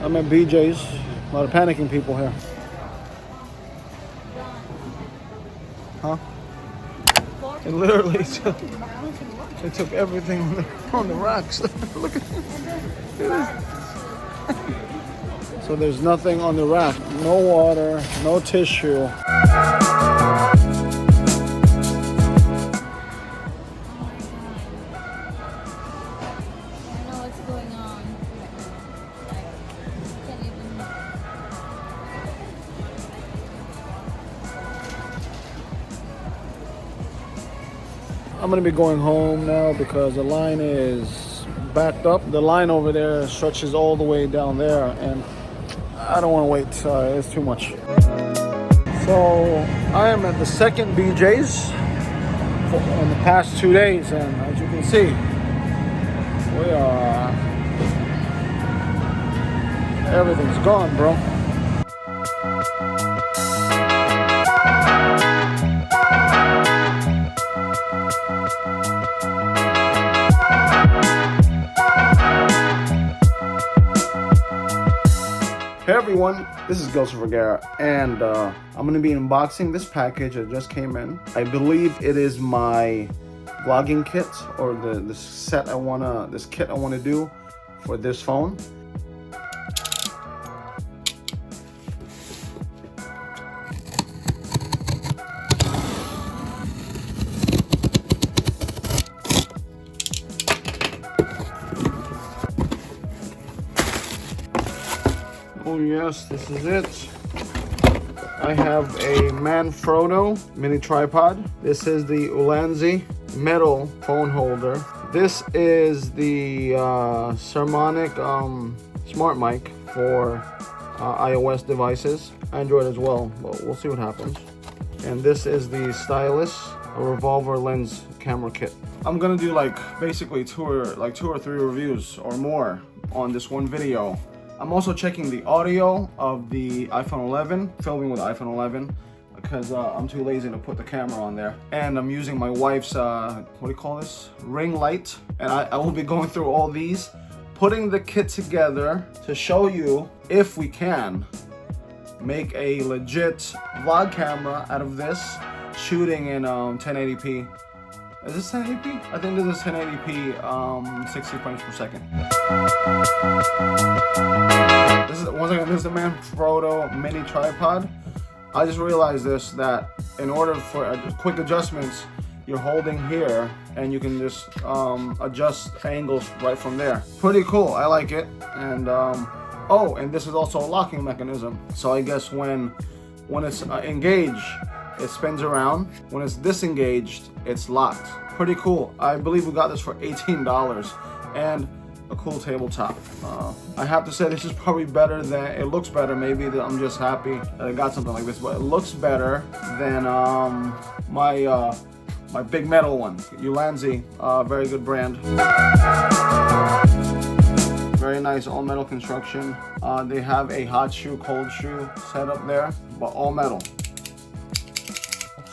I'm at BJ's. A lot of panicking people here. Huh? It literally took, it took everything on the racks. Look at this. So there's nothing on the rack. No water, no tissue. I'm gonna be going home now because the line is backed up. The line over there stretches all the way down there, and I don't want to wait. It's too much. So I am at the second BJ's in the past 2 days, and as you can see, we are everything's gone, bro. Hey everyone, this is Gilsar and I'm going to be unboxing this package that just came in. I believe it is my vlogging kit, or this kit I want to do for this phone. Oh yes, this is it. I have a Manfrotto mini tripod. This is the Ulanzi metal phone holder. This is the Saramonic smart mic for iOS devices, Android as well, but we'll see what happens. And this is the stylus, a revolver lens camera kit. I'm gonna do basically two or three reviews or more on this one video. I'm also checking the audio of the iPhone 11, filming with iPhone 11, because I'm too lazy to put the camera on there. And I'm using my wife's, what do you call this? Ring light. And I will be going through all these, putting the kit together to show you if we can make a legit vlog camera out of this, shooting in 1080p. Is this 1080p? I think this is 1080p, 60 frames per second. This is the Manfrotto mini tripod. I just realized that in order for quick adjustments, you're holding here and you can just adjust angles right from there. Pretty cool, I like it. And oh, and this is also a locking mechanism. So I guess when it's engaged, it spins around. When it's disengaged, it's locked. Pretty cool. I believe we got this for $18 and a cool tabletop. I have to say this is probably better than, it looks better, maybe that I'm just happy that I got something like this, but it looks better than my big metal one, Ulanzi, very good brand. Very nice all metal construction. They have a hot shoe, cold shoe set up there, but all metal.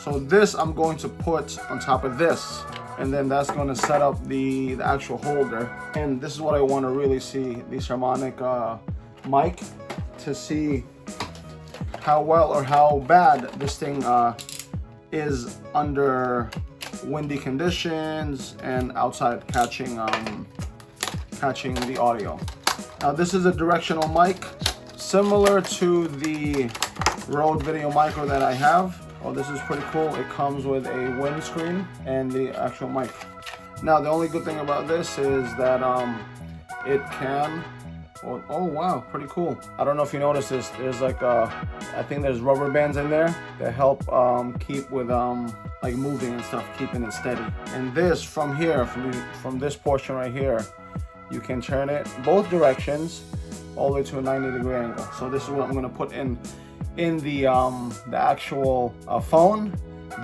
So this I'm going to put on top of this, and then that's going to set up the actual holder. And this is what I want to really see, the Saramonic mic, to see how well or how bad this thing is under windy conditions and outside catching the audio. Now this is a directional mic, similar to the Rode Video Micro that I have. Oh, this is pretty cool. It comes with a windscreen and the actual mic. Now, the only good thing about this is that it can, oh wow, pretty cool. I don't know if you noticed this, there's I think there's rubber bands in there that help keep with moving and stuff, keeping it steady. And this from here, from this portion right here, you can turn it both directions all the way to a 90-degree angle. So this is what I'm gonna put in the actual phone,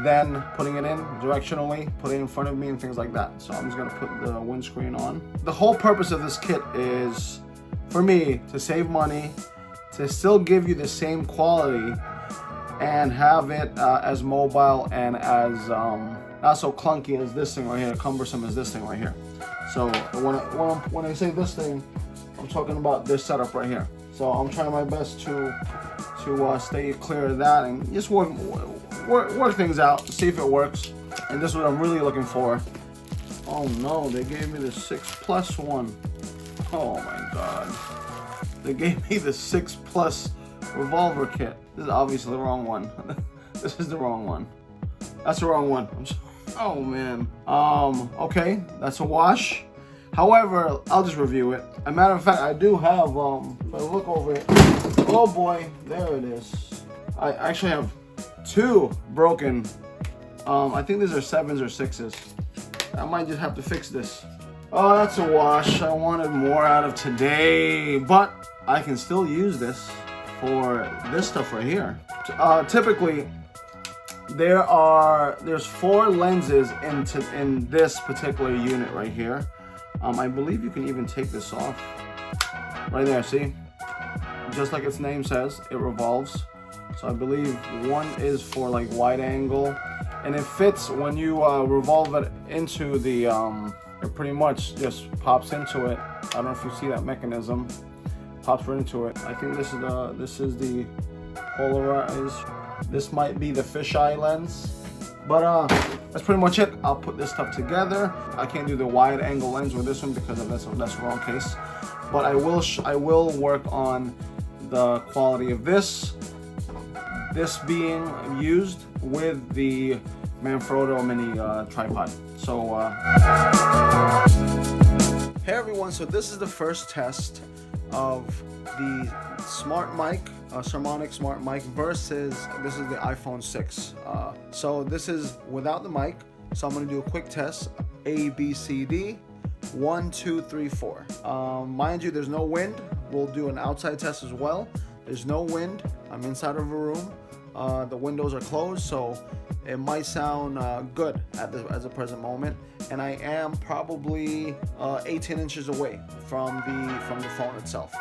then putting it in directionally, putting it in front of me and things like that. So I'm just gonna put the windscreen on. The whole purpose of this kit is for me to save money, to still give you the same quality and have it as mobile and as not so clunky as this thing right here, cumbersome as this thing right here. So when I say this thing, I'm talking about this setup right here. So I'm trying my best to stay clear of that and just work things out, see if it works. And this is what I'm really looking for. Oh no, they gave me the 6 Plus one. Oh my god. They gave me the 6 Plus revolver kit. This is obviously the wrong one. This is the wrong one. That's the wrong one. Oh man. Okay, that's a wash. However, I'll just review it. As a matter of fact, I do have, if I look over it, oh boy, there it is. I actually have 2 broken, I think these are 7s or 6s. I might just have to fix this. Oh, that's a wash. I wanted more out of today, but I can still use this for this stuff right here. Typically, there's 4 lenses in this particular unit right here. I believe you can even take this off. Right there, see? Just like its name says, it revolves. So I believe one is for like wide angle, and it fits when you revolve it into the, it pretty much just pops into it. I don't know if you see that mechanism. Pops right into it. I think this is the polarized. This might be the fisheye lens. But that's pretty much it. I'll put this stuff together. I can't do the wide angle lens with this one because of that's the wrong case. But I will work on the quality of this being used with the Manfrotto mini tripod. So hey everyone, so this is the first test of the smart mic, Saramonic smart mic versus this is the iPhone 6. So this is without the mic. So I'm gonna do a quick test. A, B, C, D. 1, 2, 3, 4. Mind you, there's no wind. We'll do an outside test as well. There's no wind. I'm inside of a room. The windows are closed, so it might sound good at the present moment. And I am probably 18 inches away from the phone itself.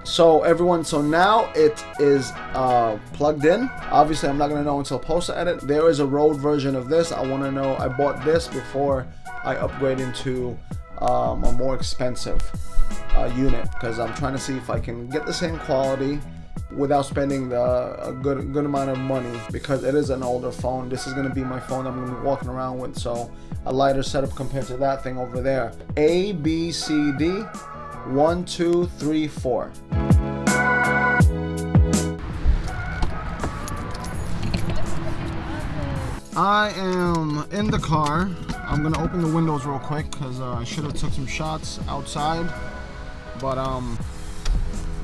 So everyone, so now it is plugged in. Obviously, I'm not gonna know until post edit. There is a Rode version of this. I want to know. I bought this before I upgrade into a more expensive unit because I'm trying to see if I can get the same quality without spending a good amount of money, because it is an older phone. This is going to be my phone I'm going to be walking around with, so a lighter setup compared to that thing over there. A, B, C, D. 1, 2, 3, 4. I am in the car. I'm going to open the windows real quick because I should have took some shots outside, but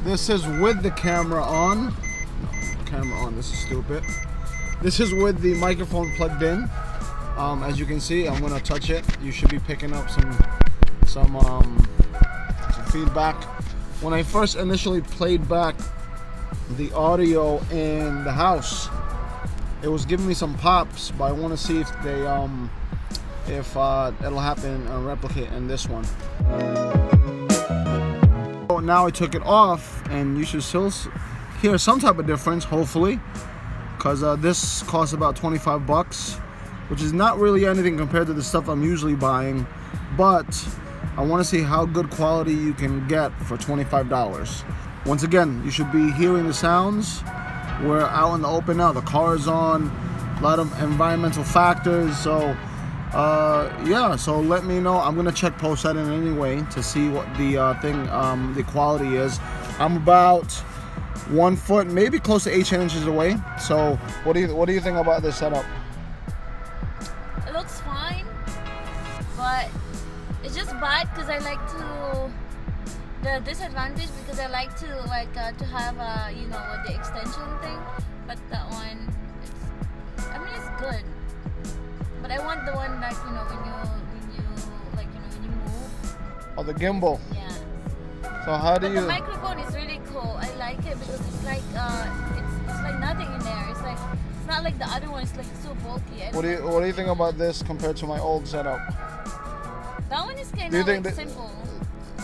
this is with the camera on. No, camera on, this is stupid. This is with the microphone plugged in. As you can see, I'm gonna touch it. You should be picking up some feedback. When I first initially played back the audio in the house, it was giving me some pops, but I want to see if they it'll happen and replicate in this one. Now I took it off, and you should still hear some type of difference, hopefully, because this costs about 25 bucks, which is not really anything compared to the stuff I'm usually buying, but I want to see how good quality you can get for $25. Once again, you should be hearing the sounds. We're out in the open now, the car is on, a lot of environmental factors, so yeah, so let me know. I'm gonna check post edit anyway to see what the the quality is. I'm about 1 foot, maybe close to 18 inches away. So what do you think about this setup? It looks fine, but it's just bad because I like to. The disadvantage because I like to to have you know, the extension thing, but that one, it's good. But I want the one like, you know, when you move. Oh, the gimbal. Yeah. So how do but you? The microphone is really cool. I like it because it's like it's like nothing in there. It's not like the other one. It's like so bulky. What do you think about this compared to my old setup? That one is kind of like simple.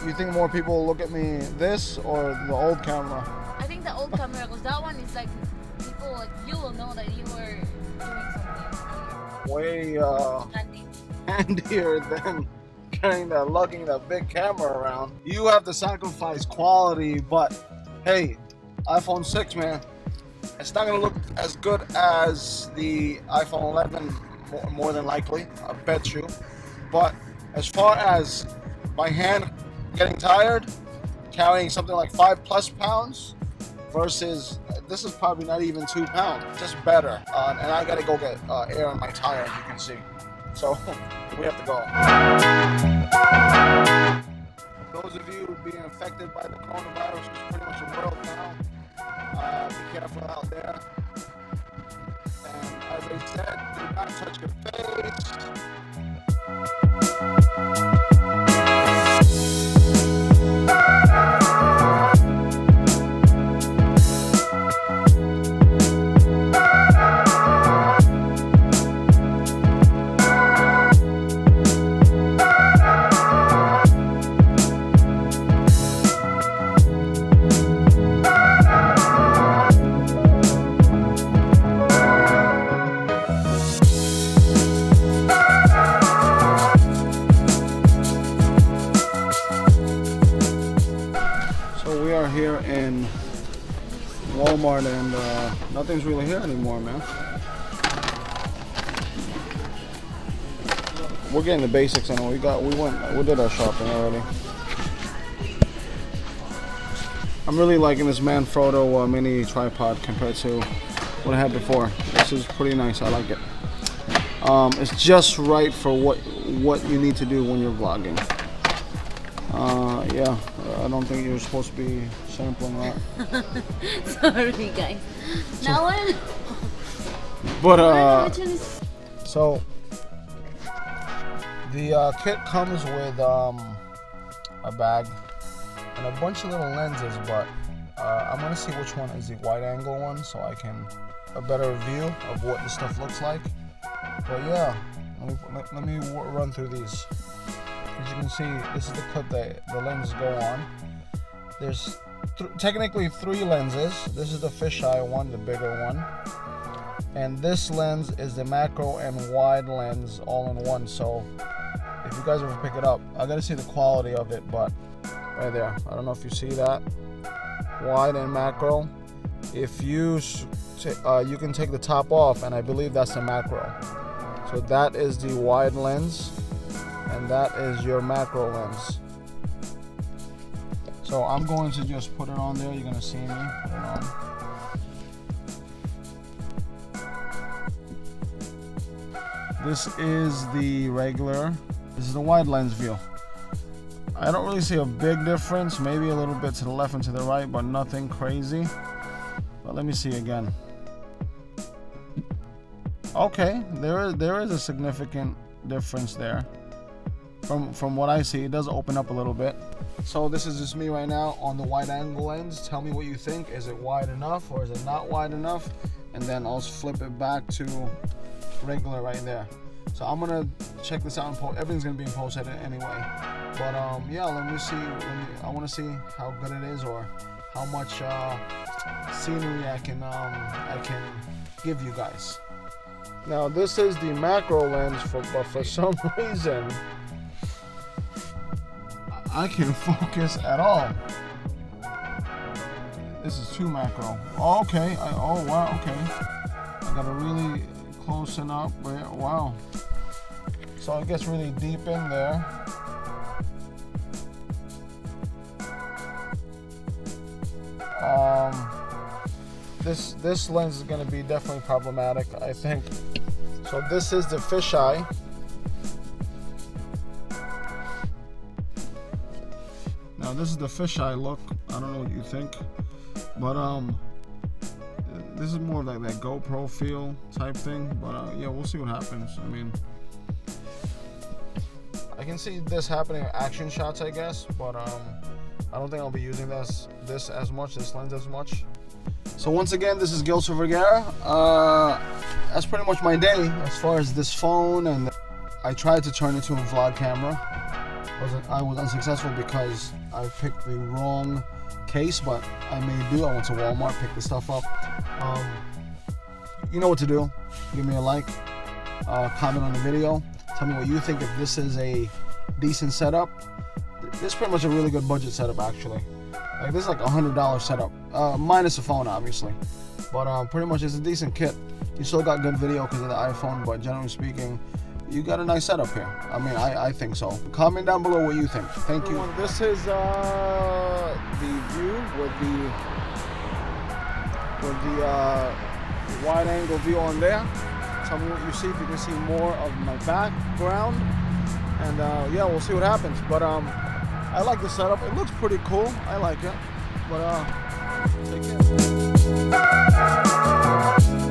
You think more people will look at me this or the old camera? I think the old camera, because that one is like people like you will know that you were doing something. Way handier than lugging that big camera around. You have to sacrifice quality, but hey, iPhone 6, man, it's not gonna look as good as the iPhone 11, more than likely, I bet you. But as far as my hand getting tired, carrying something like 5+ pounds versus this is probably not even 2 pounds, just better. And I gotta go get air in my tire, as you can see. So we have to go. Those of you being affected by the coronavirus, which is pretty much the world now, be careful out there. And as I said, do not touch your face. We are here in Walmart and nothing's really here anymore, man. We're getting the basics in. We did our shopping already. I'm really liking this Manfrotto mini tripod compared to what I had before. This is pretty nice. I like it. It's just right for what you need to do when you're vlogging. Yeah, I don't think you're supposed to be sampling that. Sorry, guys. Now what? But so the kit comes with a bag and a bunch of little lenses, but I'm gonna see which one is the wide angle one, so I can a better view of what this stuff looks like. But yeah, let me run through these. As you can see, this is the clip that the lenses go on. There's technically 3 lenses. This is the fisheye one, the bigger one. And this lens is the macro and wide lens all in one. So if you guys ever pick it up, I gotta see the quality of it, but right there. I don't know if you see that. Wide and macro. If you you can take the top off, and I believe that's the macro. So that is the wide lens. And that is your macro lens. So I'm going to just put it on there. You're gonna see me put it on. This is the regular. This is the wide lens view. I don't really see a big difference. Maybe a little bit to the left and to the right, but nothing crazy. But let me see again. Okay, there is a significant difference there. From what I see, it does open up a little bit. So this is just me right now on the wide angle lens. Tell me what you think. Is it wide enough or is it not wide enough? And then I'll flip it back to regular right there. So I'm gonna check this out and post. Everything's gonna be in post edit anyway. But yeah, let me see. I want to see how good it is or how much scenery I can give you guys. Now this is the macro lens, but for some reason I can't focus at all. This is too macro. Oh, okay. Oh wow. Okay. I gotta really closen up. Wow. So it gets really deep in there. This lens is gonna be definitely problematic, I think. So this is the fisheye. Now this is the fisheye look. I don't know what you think, but this is more like that GoPro feel type thing. But yeah, we'll see what happens. I mean, I can see this happening in action shots, I guess, but I don't think I'll be using this lens as much. So once again, this is Gilsar Vergara. That's pretty much my day as far as this phone, and I tried to turn it to a vlog camera. I was unsuccessful because I picked the wrong case, but I may do. I went to Walmart, picked the stuff up. You know what to do. Give me a like, comment on the video. Tell me what you think, if this is a decent setup. This is pretty much a really good budget setup, actually. Like, this is like $100 setup, minus the phone, obviously. But pretty much it's a decent kit. You still got good video because of the iPhone, but generally speaking, you got a nice setup here. I mean, I think so. Comment down below what you think. Thank you. This is the view with the wide-angle view on there. Tell me what you see, if you can see more of my background. And yeah, we'll see what happens. But I like the setup. It looks pretty cool. I like it. But take care.